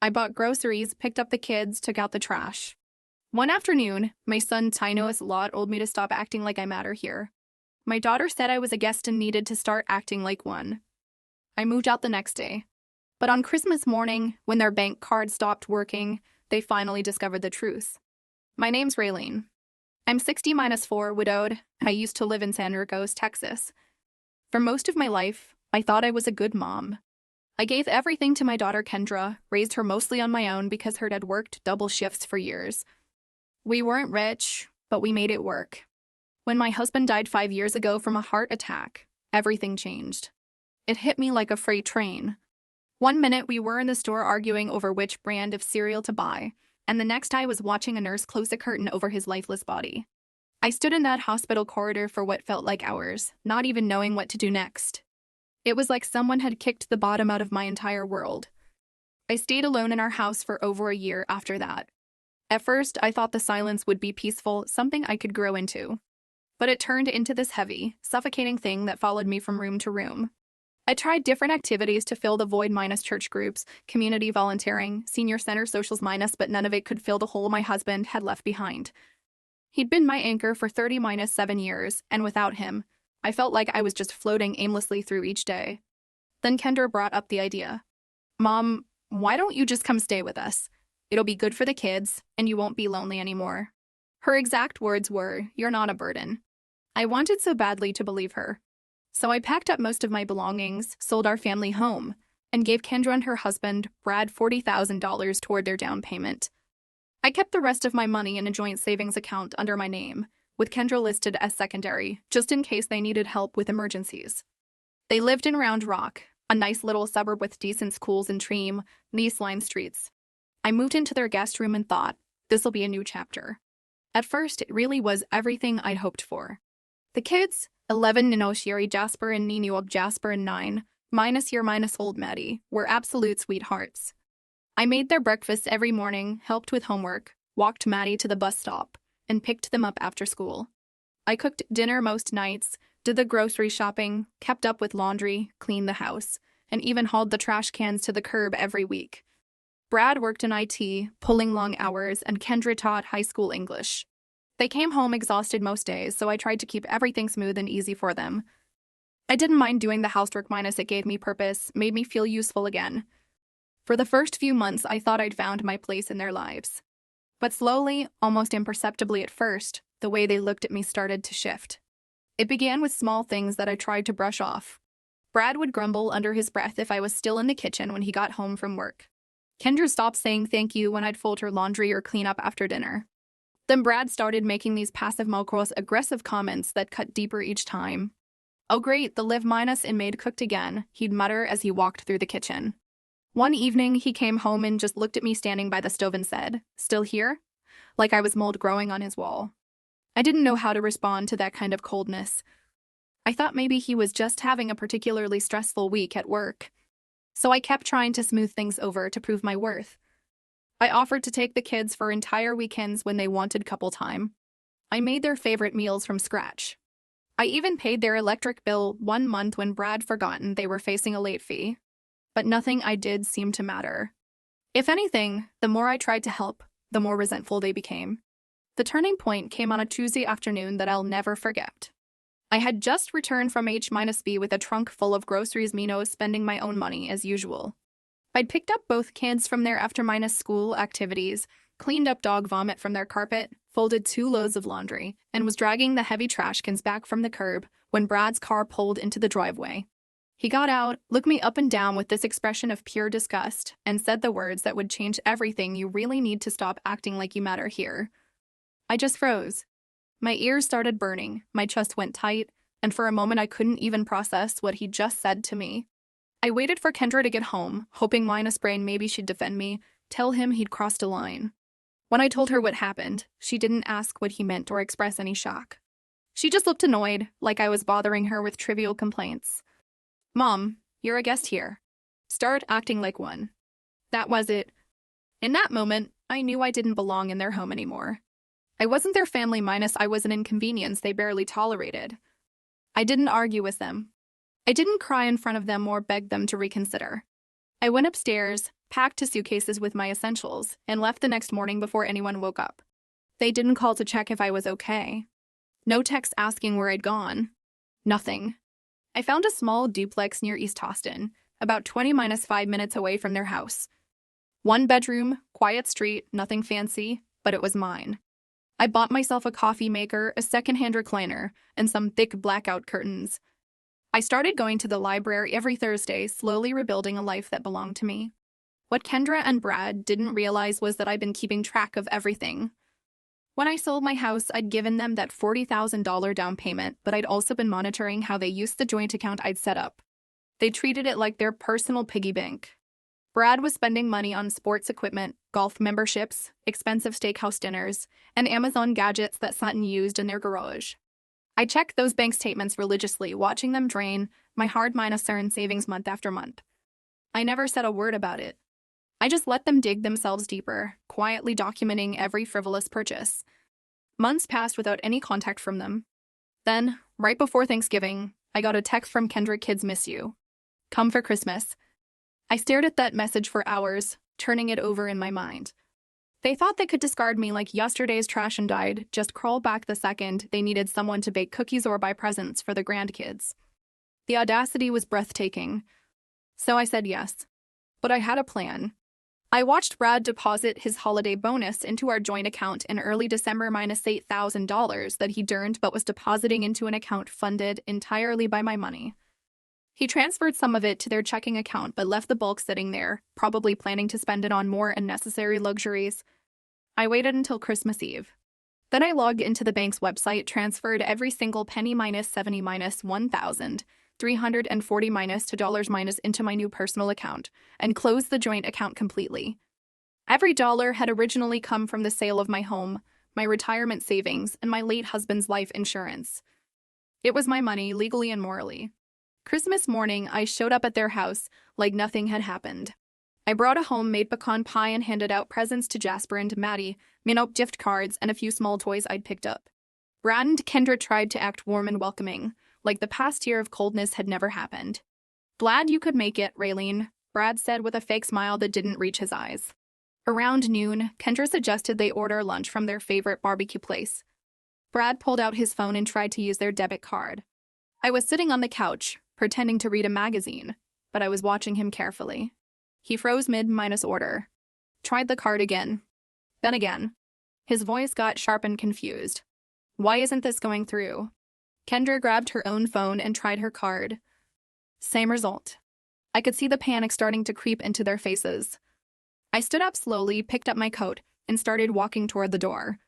I bought groceries, picked up the kids, took out the trash. One afternoon, my son Tino's lot told me to stop acting like I matter here. My daughter said I was a guest and needed to start acting like one. I moved out the next day. But on Christmas morning, when their bank card stopped working, they finally discovered the truth. My name's Raylene. I'm 60-4, widowed. I used to live in San Marcos, Texas. For most of my life, I thought I was a good mom. I gave everything to my daughter Kendra, raised her mostly on my own because her dad worked double shifts for years. We weren't rich, but we made it work. When my husband died 5 years ago from a heart attack, everything changed. It hit me like a freight train. One minute we were in the store arguing over which brand of cereal to buy, and the next I was watching a nurse close a curtain over his lifeless body. I stood in that hospital corridor for what felt like hours, not even knowing what to do next. It was like someone had kicked the bottom out of my entire world. I stayed alone in our house for over a year after that. At first, I thought the silence would be peaceful, something I could grow into. But it turned into this heavy, suffocating thing that followed me from room to room. I tried different activities to fill the void minus church groups, community volunteering, senior center socials minus, but none of it could fill the hole my husband had left behind. He'd been my anchor for 30-7 years, and without him, I felt like I was just floating aimlessly through each day. Then Kendra brought up the idea. Mom, why don't you just come stay with us? It'll be good for the kids, and you won't be lonely anymore. Her exact words were, "You're not a burden." I wanted so badly to believe her. So I packed up most of my belongings, sold our family home, and gave Kendra and her husband, Brad, $40,000 toward their down payment. I kept the rest of my money in a joint savings account under my name, with Kendra listed as secondary, just in case they needed help with emergencies. They lived in Round Rock, a nice little suburb with decent schools and trim, nice-lined streets. I moved into their guest room and thought, this'll be a new chapter. At first, it really was everything I'd hoped for. The kids, 11 Ninoshiri Jasper and Ninu Jasper and 9, minus year minus old Maddie, were absolute sweethearts. I made their breakfast every morning, helped with homework, walked Maddie to the bus stop, and picked them up after school. I cooked dinner most nights, did the grocery shopping, kept up with laundry, cleaned the house, and even hauled the trash cans to the curb every week. Brad worked in IT, pulling long hours, and Kendra taught high school English. They came home exhausted most days, so I tried to keep everything smooth and easy for them. I didn't mind doing the housework minus it gave me purpose, made me feel useful again. For the first few months, I thought I'd found my place in their lives. But slowly, almost imperceptibly at first, the way they looked at me started to shift. It began with small things that I tried to brush off. Brad would grumble under his breath if I was still in the kitchen when he got home from work. Kendra stopped saying thank you when I'd fold her laundry or clean up after dinner. Then Brad started making these passive-aggressive comments that cut deeper each time. "Oh great, the live minus and maid cooked again," he'd mutter as he walked through the kitchen. One evening, he came home and just looked at me standing by the stove and said, "Still here?" Like I was mold growing on his wall. I didn't know how to respond to that kind of coldness. I thought maybe he was just having a particularly stressful week at work. So I kept trying to smooth things over to prove my worth. I offered to take the kids for entire weekends when they wanted couple time. I made their favorite meals from scratch. I even paid their electric bill 1 month when Brad forgotten they were facing a late fee. But nothing I did seemed to matter. If anything, the more I tried to help, the more resentful they became. The turning point came on a Tuesday afternoon that I'll never forget. I had just returned from H-B with a trunk full of groceries, spending my own money as usual. I'd picked up both kids from their after-school activities, cleaned up dog vomit from their carpet, folded 2 loads of laundry, and was dragging the heavy trash cans back from the curb when Brad's car pulled into the driveway. He got out, looked me up and down with this expression of pure disgust, and said the words that would change everything: "You really need to stop acting like you matter here." I just froze. My ears started burning, my chest went tight, and for a moment I couldn't even process what he'd just said to me. I waited for Kendra to get home, hoping minus brain maybe she'd defend me, tell him he'd crossed a line. When I told her what happened, she didn't ask what he meant or express any shock. She just looked annoyed, like I was bothering her with trivial complaints. "Mom, you're a guest here. Start acting like one." That was it. In that moment, I knew I didn't belong in their home anymore. I wasn't their family minus I was an inconvenience they barely tolerated. I didn't argue with them. I didn't cry in front of them or beg them to reconsider. I went upstairs, packed 2 suitcases with my essentials, and left the next morning before anyone woke up. They didn't call to check if I was okay. No text asking where I'd gone. Nothing. I found a small duplex near East Austin, about 20-5 minutes away from their house. 1 bedroom, quiet street, nothing fancy, but it was mine. I bought myself a coffee maker, a secondhand recliner, and some thick blackout curtains. I started going to the library every Thursday, slowly rebuilding a life that belonged to me. What Kendra and Brad didn't realize was that I'd been keeping track of everything. When I sold my house, I'd given them that $40,000 down payment, but I'd also been monitoring how they used the joint account I'd set up. They treated it like their personal piggy bank. Brad was spending money on sports equipment, golf memberships, expensive steakhouse dinners, and Amazon gadgets that sat unused in their garage. I checked those bank statements religiously, watching them drain my hard-earned savings month after month. I never said a word about it. I just let them dig themselves deeper, quietly documenting every frivolous purchase. Months passed without any contact from them. Then, right before Thanksgiving, I got a text from Kendra: "Kids miss you. Come for Christmas." I stared at that message for hours, turning it over in my mind. They thought they could discard me like yesterday's trash and died, just crawl back the second they needed someone to bake cookies or buy presents for the grandkids. The audacity was breathtaking. So I said yes. But I had a plan. I watched Brad deposit his holiday bonus into our joint account in early December, minus $8,000 that he'd earned but was depositing into an account funded entirely by my money. He transferred some of it to their checking account but left the bulk sitting there, probably planning to spend it on more unnecessary luxuries. I waited until Christmas Eve. Then I logged into the bank's website, transferred every single penny, minus 70 minus 1,340 minus $2 minus, into my new personal account, and closed the joint account completely. Every dollar had originally come from the sale of my home, my retirement savings, and my late husband's life insurance. It was my money, legally and morally. Christmas morning, I showed up at their house like nothing had happened. I brought a homemade pecan pie and handed out presents to Jasper and Maddie, gift cards, and a few small toys I'd picked up. Brad and Kendra tried to act warm and welcoming, like the past year of coldness had never happened. "Glad you could make it, Raylene," Brad said with a fake smile that didn't reach his eyes. Around noon, Kendra suggested they order lunch from their favorite barbecue place. Brad pulled out his phone and tried to use their debit card. I was sitting on the couch, pretending to read a magazine, but I was watching him carefully. He froze mid-order. Tried the card again. Then again. His voice got sharp and confused. "Why isn't this going through?" Kendra grabbed her own phone and tried her card. Same result. I could see the panic starting to creep into their faces. I stood up slowly, picked up my coat, and started walking toward the door.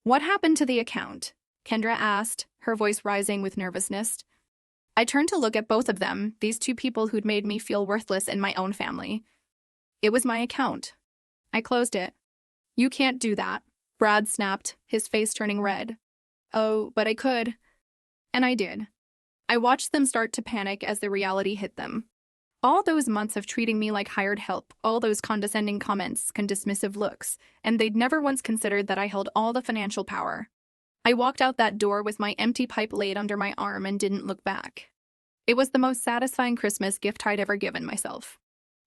"What happened to the account?" Kendra asked, her voice rising with nervousness. I turned to look at both of them, these two people who'd made me feel worthless in my own family. It was my account. I closed it. "You can't do that," Brad snapped, his face turning red. "Oh, but I could." And I did. I watched them start to panic as the reality hit them. All those months of treating me like hired help, all those condescending comments and dismissive looks, and they'd never once considered that I held all the financial power. I walked out that door with my empty pipe laid under my arm and didn't look back. It was the most satisfying Christmas gift I'd ever given myself.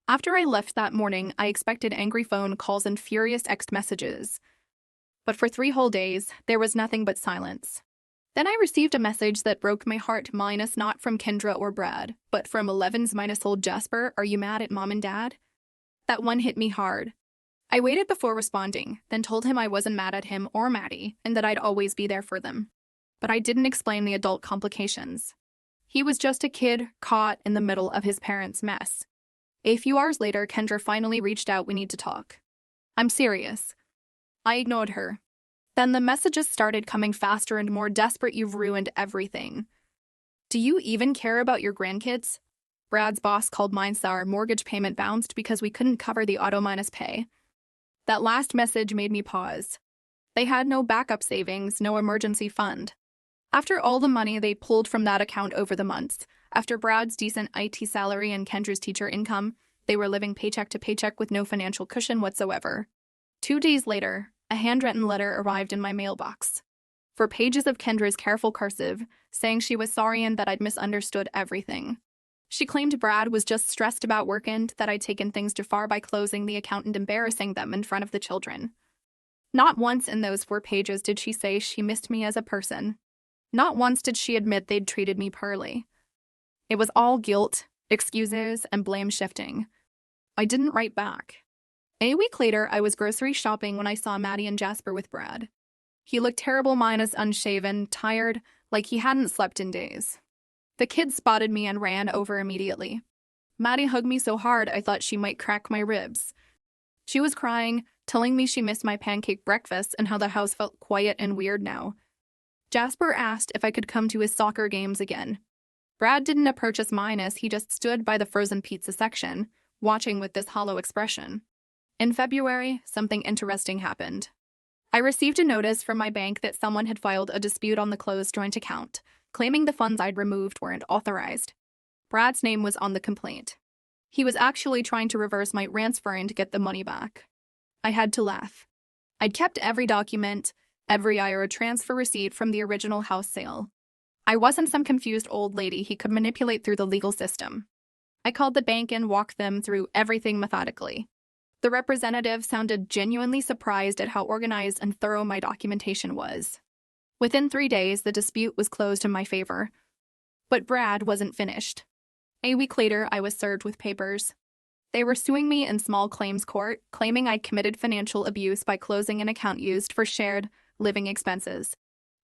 After I left that morning, I expected angry phone calls and furious text messages. But for 3 whole days, there was nothing but silence. Then I received a message that broke my heart, minus not from Kendra or Brad, but from 11's-old Jasper. "Are you mad at Mom and Dad?" That one hit me hard. I waited before responding, then told him I wasn't mad at him or Maddie, and that I'd always be there for them. But I didn't explain the adult complications. He was just a kid caught in the middle of his parents' mess. A few hours later, Kendra finally reached out. "We need to talk." "I'm serious." I ignored her. Then the messages started coming faster and more desperate. "You've ruined everything. Do you even care about your grandkids?" Brad's boss called mine. "Our mortgage payment bounced because we couldn't cover the auto minus pay." That last message made me pause. They had no backup savings, no emergency fund. After all the money they pulled from that account over the months, after Brad's decent IT salary and Kendra's teacher income, they were living paycheck to paycheck with no financial cushion whatsoever. 2 days later, a handwritten letter arrived in my mailbox. 4 pages of Kendra's careful cursive, saying she was sorry and that I'd misunderstood everything. She claimed Brad was just stressed about work and that I'd taken things too far by closing the account and embarrassing them in front of the children. Not once in those 4 pages did she say she missed me as a person. Not once did she admit they'd treated me poorly. It was all guilt, excuses, and blame shifting. I didn't write back. A week later, I was grocery shopping when I saw Maddie and Jasper with Brad. He looked terrible minus unshaven, tired, like he hadn't slept in days. The kids spotted me and ran over immediately. Maddie hugged me so hard I thought she might crack my ribs. She was crying, telling me she missed my pancake breakfast and how the house felt quiet and weird now. Jasper asked if I could come to his soccer games again. Brad didn't approach us minus, he just stood by the frozen pizza section, watching with this hollow expression. In February, something interesting happened. I received a notice from my bank that someone had filed a dispute on the closed joint account, claiming the funds I'd removed weren't authorized. Brad's name was on the complaint. He was actually trying to reverse my transfer and get the money back. I had to laugh. I'd kept every document, every IRA transfer receipt from the original house sale. I wasn't some confused old lady he could manipulate through the legal system. I called the bank and walked them through everything methodically. The representative sounded genuinely surprised at how organized and thorough my documentation was. Within 3 days, the dispute was closed in my favor. But Brad wasn't finished. A week later, I was served with papers. They were suing me in small claims court, claiming I committed financial abuse by closing an account used for shared living expenses.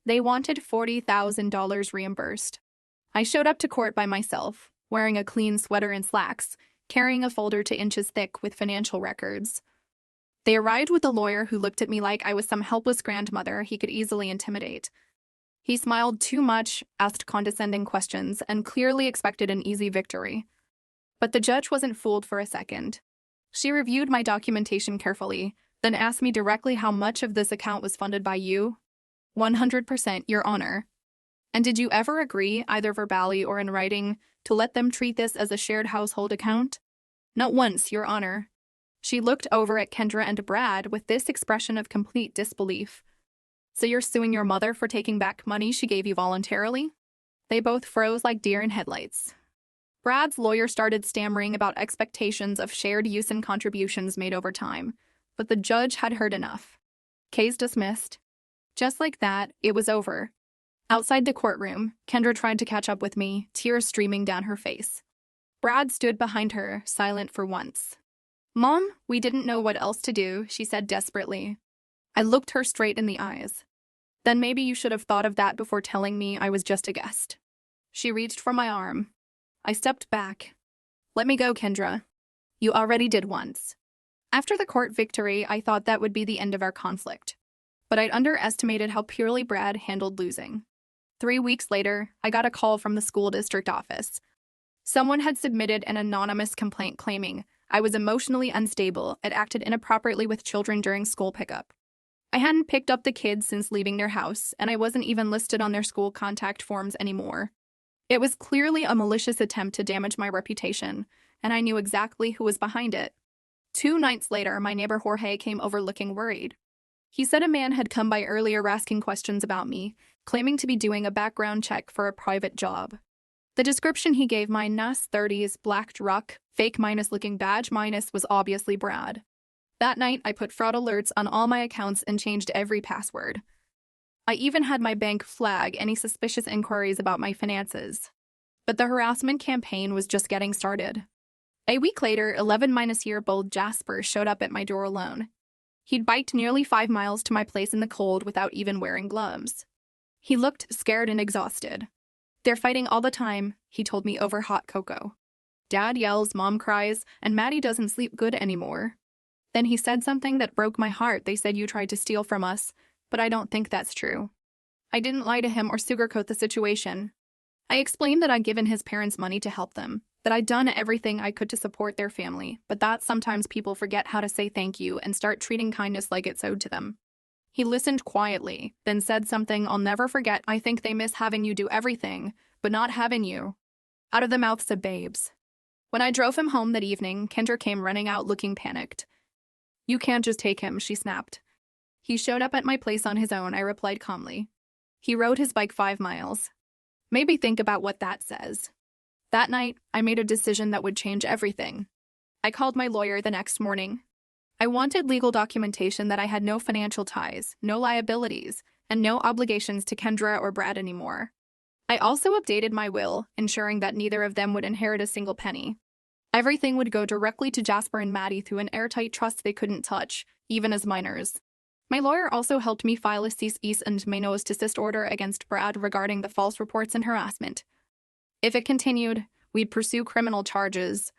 They wanted $40,000 reimbursed. I showed up to court by myself, wearing a clean sweater and slacks, carrying a folder 2 inches thick with financial records. They arrived with a lawyer who looked at me like I was some helpless grandmother he could easily intimidate. He smiled too much, asked condescending questions, and clearly expected an easy victory. But the judge wasn't fooled for a second. She reviewed my documentation carefully, then asked me directly how much of this account was funded by you. 100%, Your Honor. And did you ever agree, either verbally or in writing, to let them treat this as a shared household account? Not once, Your Honor. She looked over at Kendra and Brad with this expression of complete disbelief. So you're suing your mother for taking back money she gave you voluntarily? They both froze like deer in headlights. Brad's lawyer started stammering about expectations of shared use and contributions made over time, but the judge had heard enough. Case dismissed. Just like that, it was over. Outside the courtroom, Kendra tried to catch up with me, tears streaming down her face. Brad stood behind her, silent for once. Mom, we didn't know what else to do, she said desperately. I looked her straight in the eyes. Then maybe you should have thought of that before telling me I was just a guest. She reached for my arm. I stepped back. Let me go, Kendra. You already did once. After the court victory, I thought that would be the end of our conflict. But I'd underestimated how purely Brad handled losing. 3 weeks later, I got a call from the school district office. Someone had submitted an anonymous complaint claiming I was emotionally unstable and acted inappropriately with children during school pickup. I hadn't picked up the kids since leaving their house, and I wasn't even listed on their school contact forms anymore. It was clearly a malicious attempt to damage my reputation, and I knew exactly who was behind it. 2 nights later, my neighbor Jorge came over looking worried. He said a man had come by earlier asking questions about me, claiming to be doing a background check for a private job. The description he gave, my NAS 30s black truck, fake minus looking badge minus, was obviously Brad. That night, I put fraud alerts on all my accounts and changed every password. I even had my bank flag any suspicious inquiries about my finances. But the harassment campaign was just getting started. A week later, 11-year-old Jasper showed up at my door alone. He'd biked nearly 5 miles to my place in the cold without even wearing gloves. He looked scared and exhausted. They're fighting all the time, he told me over hot cocoa. Dad yells, Mom cries, and Maddie doesn't sleep good anymore. Then he said something that broke my heart. They said you tried to steal from us, but I don't think that's true. I didn't lie to him or sugarcoat the situation. I explained that I'd given his parents money to help them, that I'd done everything I could to support their family, but that sometimes people forget how to say thank you and start treating kindness like it's owed to them. He listened quietly, then said something I'll never forget. I think they miss having you do everything, but not having you. Out of the mouths of babes. When I drove him home that evening, Kendra came running out looking panicked. You can't just take him, she snapped. He showed up at my place on his own, I replied calmly. He rode his bike 5 miles. Maybe think about what that says. That night, I made a decision that would change everything. I called my lawyer the next morning. I wanted legal documentation that I had no financial ties, no liabilities, and no obligations to Kendra or Brad anymore. I also updated my will, ensuring that neither of them would inherit a single penny. Everything would go directly to Jasper and Maddie through an airtight trust they couldn't touch, even as minors. My lawyer also helped me file a cease and desist order against Brad regarding the false reports and harassment. If it continued, we'd pursue criminal charges.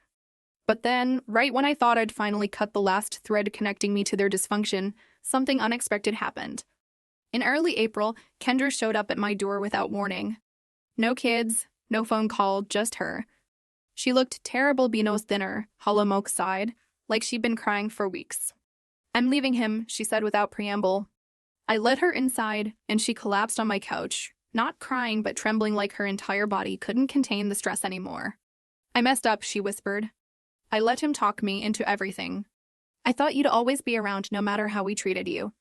But then, right when I thought I'd finally cut the last thread connecting me to their dysfunction, something unexpected happened. In early April, Kendra showed up at my door without warning. No kids, no phone call, just her. She looked terrible, Bino's thinner, hollow moke sighed, like she'd been crying for weeks. "I'm leaving him," she said without preamble. I led her inside, and she collapsed on my couch, not crying but trembling like her entire body couldn't contain the stress anymore. "I messed up," she whispered. "I let him talk me into everything. I thought you'd always be around no matter how we treated you."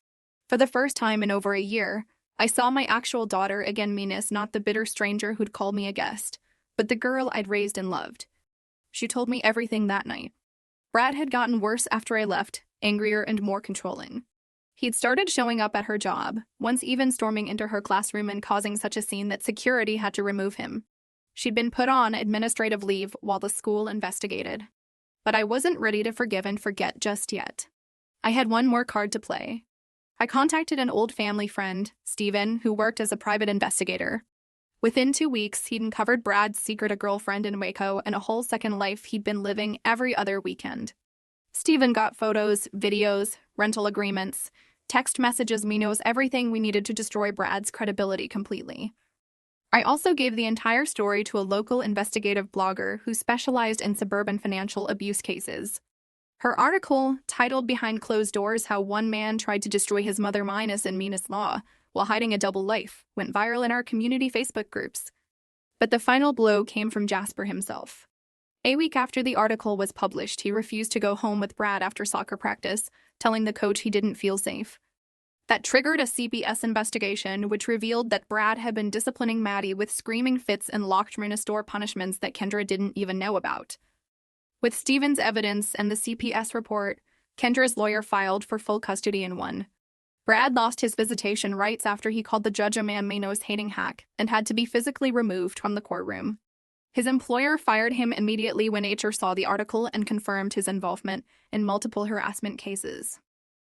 For the first time in over a year, I saw my actual daughter again, Minas, not the bitter stranger who'd called me a guest, but the girl I'd raised and loved. She told me everything that night. Brad had gotten worse after I left, angrier and more controlling. He'd started showing up at her job, once even storming into her classroom and causing such a scene that security had to remove him. She'd been put on administrative leave while the school investigated. But I wasn't ready to forgive and forget just yet. I had one more card to play. I contacted an old family friend, Steven, who worked as a private investigator. Within 2 weeks, he'd uncovered Brad's secret, a girlfriend in Waco, and a whole second life he'd been living every other weekend. Steven got photos, videos, rental agreements, text messages. He knows everything we needed to destroy Brad's credibility completely. I also gave the entire story to a local investigative blogger who specialized in suburban financial abuse cases. Her article, titled "Behind Closed Doors: How One Man Tried to Destroy His Mother Minus in Minas Law While Hiding a Double Life," went viral in our community Facebook groups. But the final blow came from Jasper himself. A week after the article was published, he refused to go home with Brad after soccer practice, telling the coach he didn't feel safe. That triggered a CPS investigation, which revealed that Brad had been disciplining Maddie with screaming fits and locked room store punishments that Kendra didn't even know about. With Steven's evidence and the CPS report, Kendra's lawyer filed for full custody and won. Brad lost his visitation rights after he called the judge a man-Manos hating hack and had to be physically removed from the courtroom. His employer fired him immediately when HR saw the article and confirmed his involvement in multiple harassment cases.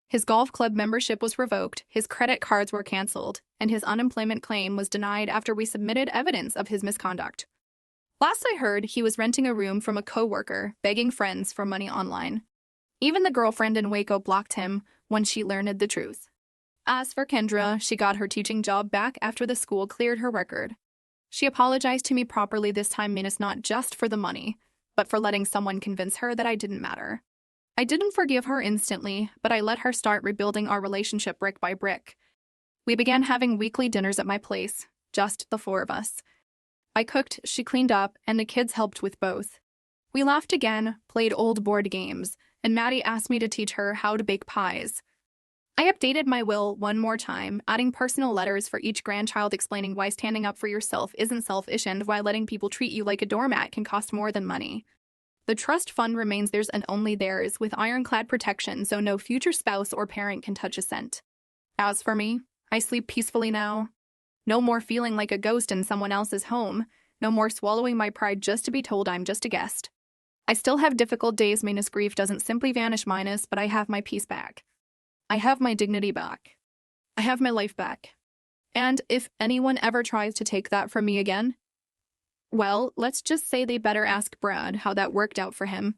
His golf club membership was revoked, his credit cards were canceled, and his unemployment claim was denied after we submitted evidence of his misconduct. Last I heard, he was renting a room from a coworker, begging friends for money online. Even the girlfriend in Waco blocked him when she learned the truth. As for Kendra, she got her teaching job back after the school cleared her record. She apologized to me properly this time, Minas, not just for the money, but for letting someone convince her that I didn't matter. I didn't forgive her instantly, but I let her start rebuilding our relationship brick by brick. We began having weekly dinners at my place, just the four of us. I cooked, she cleaned up, and the kids helped with both. We laughed again, played old board games, and Maddie asked me to teach her how to bake pies. I updated my will one more time, adding personal letters for each grandchild explaining why standing up for yourself isn't selfish and why letting people treat you like a doormat can cost more than money. The trust fund remains theirs and only theirs, with ironclad protection so no future spouse or parent can touch a cent. As for me, I sleep peacefully now. No more feeling like a ghost in someone else's home. No more swallowing my pride just to be told I'm just a guest. I still have difficult days. Minus grief doesn't simply vanish, Minus, but I have my peace back. I have my dignity back. I have my life back. And if anyone ever tries to take that from me again, well, let's just say they better ask Brad how that worked out for him.